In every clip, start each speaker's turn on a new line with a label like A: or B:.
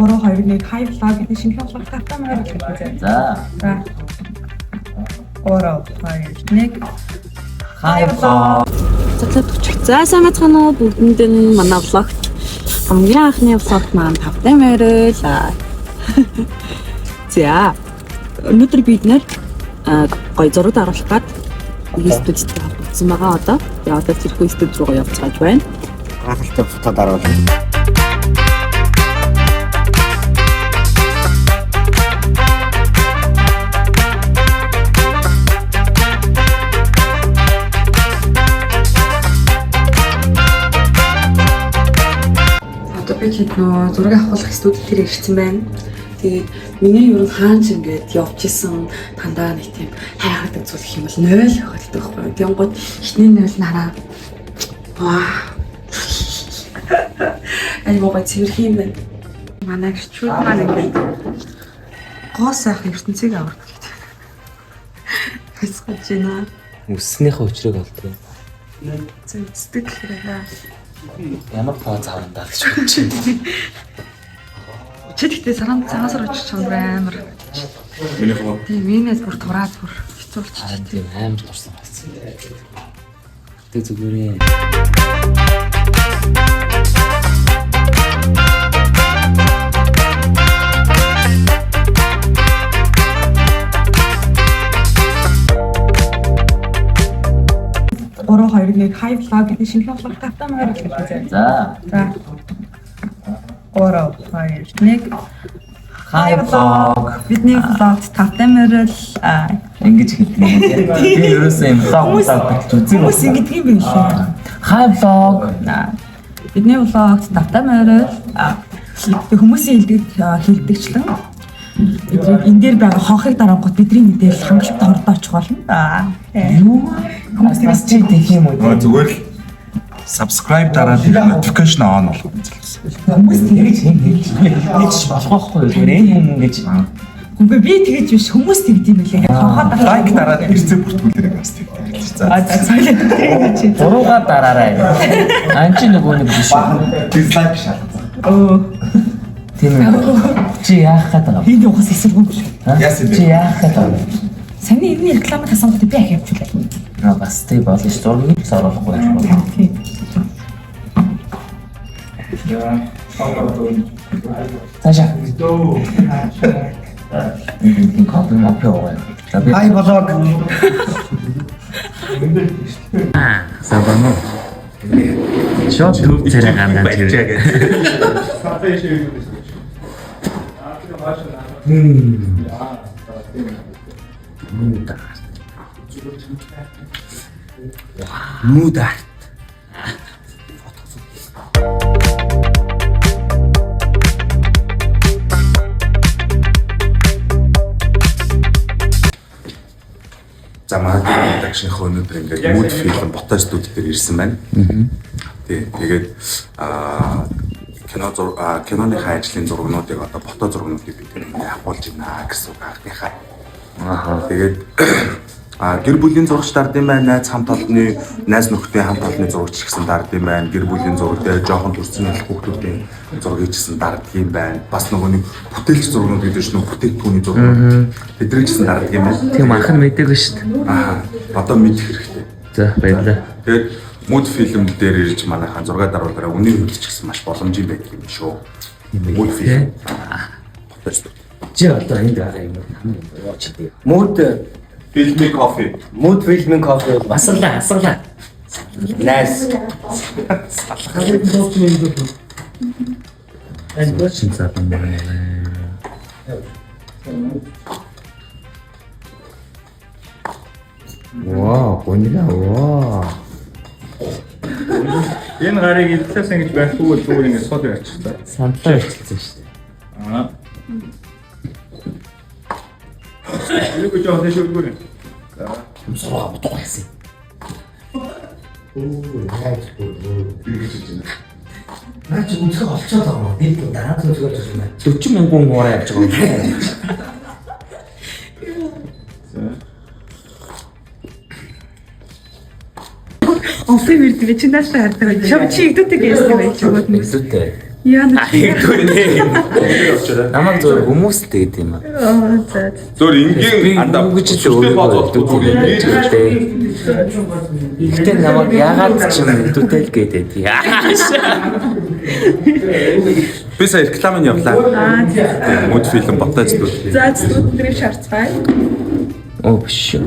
A: 3-2-1 хай влог гэдэг шинэ влог тавтай маяг хэлээ.
B: За.
A: 3-2-1
B: Хай влог.
C: За сайн бацгаана уу бүгдэнд нь манай влогт хамгийн анхны влогт маань тавтай морил. За өнөөдөр бид нэр гоё зураг даруулах гээд студид тавьсан байгаа одоо. Тэгээ одоо тэрхүү студид руу явж байгаа байна.
B: Гахалтай фото даруул.
C: Би нөө зураг авахлах студид дээр ирсэн байна. Тэгээд миний ер нь хаанч ингээд явж исэн дандаа нэг тийм хайхдаг зүйл их юм бол 0 өгödдөг байхгүй. Тэнгууд эхний 0 нараа. Ваа. Ай мого цэвэрх юм байна. Манай гэрчүүд маань ингээд гоо сайхан ертөнцийг авардаг гэдэг. Хэсгэж байна.
B: Үснийхээ өчрөг олдгоо.
C: Зүгтдэг хэрэг.
B: Ямар поз авандаа гэж бодож байна.
C: Чи тэгтээ цагаасаар очиж чанар амар.
D: Миний хоо.
C: Тийм минээс бүр тураад бүр хэцүүлж чинь.
B: Тийм амар турсан байсан. Тэг зүгээрээ.
A: Ороо 2-1 хай влог гэдэг шинэ влог тавтай маяг хэлээ.
B: За.
A: 3-2-1
B: Хай влог.
A: бидний влогт тавтай морил
B: Ингэж хэлдэг юм. Би ерөөсөө юм влог гэж үзэн.
A: хүмүүс ингэдэг юм биш үү?
B: Хай влог.
A: Бидний влогт тавтай морил хүмүүсийн хилдэгчлэн эдрийг энэ дээр байгаа хонхыг дарангууд бидний мэдээлэл хангалттай хордоо очих болно.
B: Юу? Хүмүүс чи дэх юм уу?
D: Зүгээр л subscribe дараад notification on болгох юм зүйлс.
B: Хүмүүс тэгэж хийж болох байхгүй юу? Энэ хүн гэж.
A: Үгүй би тэгэж биш хүмүүс тэгдэм билээ. Хонхоо
D: Лайк дараад эрсээ бүртгүүлээрэй бас тэгдэг.
A: за цайлаа тэгэж чи.
B: Зуруугаар дараарай. Анчи нөгөө нэг биш үү?
D: Дизлайк шалгасан.
B: Тийм үү? Чи яах гэдэг вэ?
A: Энд угаас эсэргүүн биш.
D: Яасан бэ?
B: Чи яах гэдэг вэ?
A: Саний энэ рекламад хасангууд би ахиавч үлээ.
B: Бас тий болно ш. Зургийг ч оруулахгүй байна.
A: Тийм.
B: Таша. Энэ копи мопи оваа. Хай влог. Сабано. Шот төв зэрэг гандан тэр. Мудар.
D: За манай продакшнх өнөөдөр ингээд mood film Ботой студид дээр ирсэн байна. Тэгээд киноны ажлын зургнуудыг одоо фото зургнуудыг бид авахулж байна гэсэн үг анхныхаа. Тэгээд гэр бүлийн зурагч дардсан байна, найз хамт олонны найз нөхдөд хамт олонны зурагч гэсэн дардсан байна. Гэр бүлийн зураг дээр жоохон төрсөн хүүхдүүдийн зургийг гэсэн дардсан байна. Бас нөгөө нэг бүтээлч зургнууд гэдэг чинь бүтээгдэхүүний зургнууд. Тэдрийг гэсэн дардсан юм байна.
B: Тийм анх нь мэдээгүй шүү дээ.
D: Одоо мэдэх хэрэгтэй.
B: За баярлалаа.
D: Тэгээд mood film дээр ирж манайхан зураг даруулаараа үнийн хувьд ч гэсэн маш боломжтой байдаг юм шүү. Mood film.
B: Чи одоо энд байгаа юм уу?
E: Mood
D: Filming coffee.
E: mood filming coffee
B: Асарлаа.
E: nice.
B: Энэ чин цаатан байна. Вау, гоньга вау.
F: Энэ гарыг идэхээс ингэж байхгүй зүгээр ингэ сод ярьчихсан.
B: Сандлаа ирчихсэн шүү дээ.
F: Аа. Юу гэж яах вэ шүүгээр?
B: Сороо бодгосон. Наач үнсээ олцоод байгаа юм. Би дараа нь зүгээр зүйл байна. 40,000 гуураа явж байгаа юм.
C: Офи вирд би чинаас хардаг. Чи игдүүтэй гэсэн байж байгаа юм.
B: Зүтэй.
C: Яа нэ.
B: Намайг зөв хүмүүстэй гэдэг юм аа.
D: Зөөр ингийн андаа
B: гэж л өөрөө Ихтэй намайг яагаад ч юм дүүтэл гэдэг.
D: би сая рекламын явлаа. Мод фильм ботаж дүү.
C: За зүтгэрийг шаарцгаая.
B: Оо биш.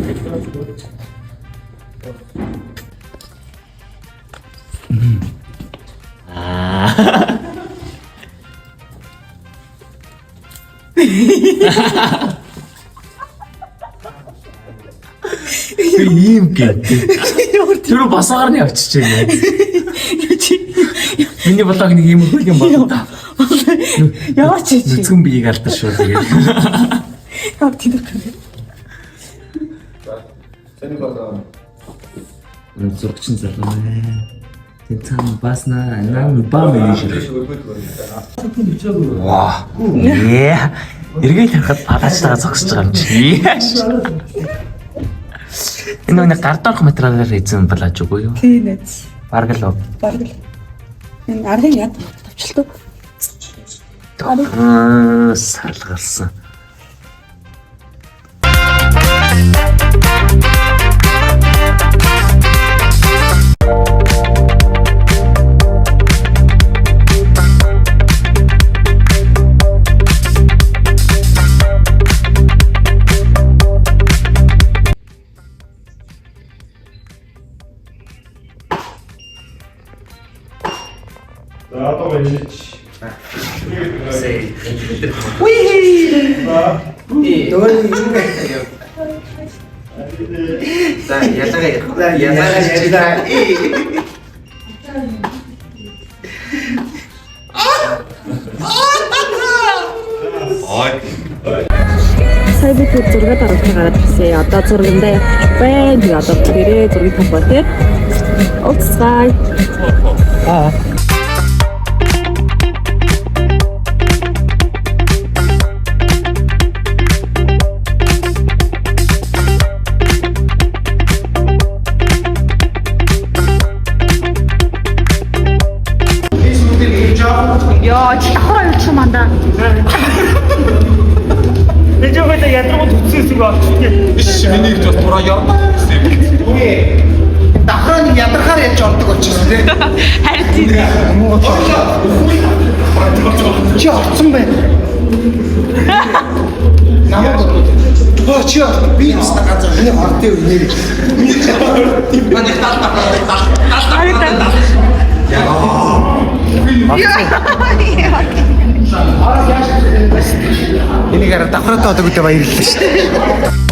B: Ийм гэдэг. Тэр басаагаар нь явчихж байна. Миний блог нэг ийм хөл юм байна.
A: Ямар ч чи.
B: Нүцгэн биеийг алдсан шүү тэгээд.
A: Ямар тийм бэ?
B: Зурагчин залуу байна. Тэн цаана басна нам бам гэж. Ваа. Эргээд харахад палачтайгаа зогсож байгаа юм чи. Энэ нэг гардорх материалаар хийсэн балаж үгүй юу?
C: Тийм ээ.
B: Бараг л.
C: Бараг л. Энэ аргын яд тавчлаа.
B: Салгарсан.
A: Сая бид зураг дараах гараад ирсэн. Одоо зургандаа явчих байна. Тэгээ одоо тэрээ зургийг тавьбаа тий. Уцгай.
G: Яа, давхар авчих юм андаа.
F: Тэжээгээ ядрагууд хүчсээс үг авчих.
D: Биш миний их бас тураа явна гэсэн.
H: Давхраа нэг ядрахаар яаж ордог болчихсон тий.
G: Харин тийм.
H: Чи орцсон байна. Намайг оо чи би яста газар миний хортын үнээр. Манай энийг хараа давхраатай одог үедээ баярлалаа шүү дээ.